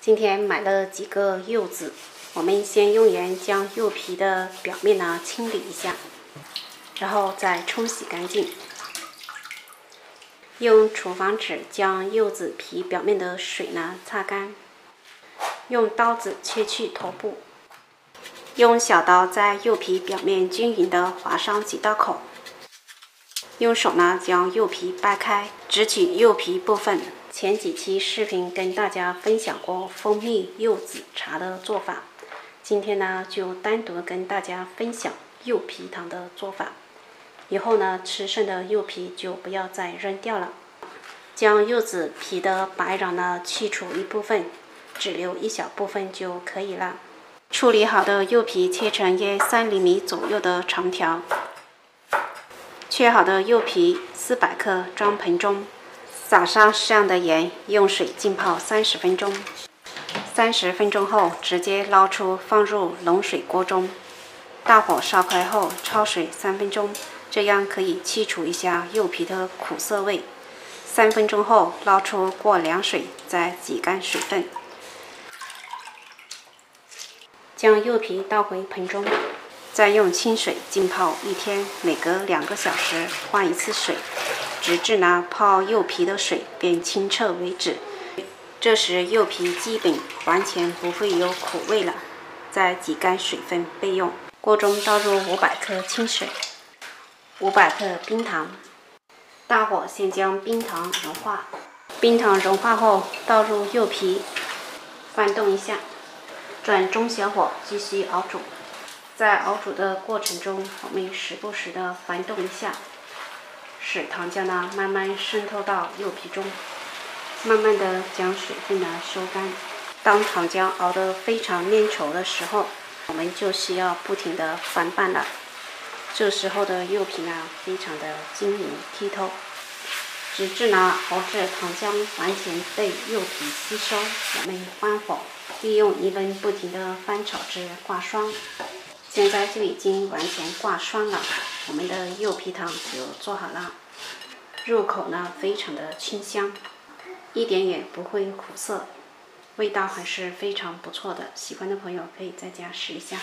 今天买了几个柚子，我们先用盐将柚皮的表面呢清理一下，然后再冲洗干净。用厨房纸将柚子皮表面的水呢擦干，用刀子切去头部，用小刀在柚皮表面均匀地划上几道口。用手呢将柚皮掰开，只取柚皮部分。前几期视频跟大家分享过蜂蜜柚子茶的做法，今天呢就单独跟大家分享柚皮糖的做法。以后呢吃剩的柚皮就不要再扔掉了。将柚子皮的白瓤呢去除一部分，只留一小部分就可以了。处理好的柚皮切成约3厘米左右的长条。切好的柚皮400克装盆中，撒上适量的盐，用水浸泡30分钟。30分钟后直接捞出，放入冷水锅中，大火烧开后焯水3分钟，这样可以去除一下柚皮的苦涩味。3分钟后捞出，过凉水，再挤干水分。将柚皮倒回盆中，再用清水浸泡1天，每隔2个小时换一次水，直至呢泡柚皮的水变清澈为止。这时柚皮基本完全不会有苦味了，再挤干水分备用。锅中倒入500克清水，500克冰糖，大火先将冰糖融化。冰糖融化后倒入柚皮，翻动一下，转中小火继续熬煮。在熬煮的过程中，我们时不时的翻动一下，使糖浆呢慢慢渗透到柚皮中，慢慢的将水分呢收干。当糖浆熬得非常粘稠的时候，我们就需要不停的翻拌了。这时候的柚皮呢非常的晶莹剔透，直至呢熬至糖浆完全被柚皮吸收，我们关火，利用1温不停的翻炒至挂霜。现在就已经完全挂霜了，我们的柚皮糖就做好了。入口呢非常的清香，一点也不会苦涩，味道还是非常不错的。喜欢的朋友可以在家试一下。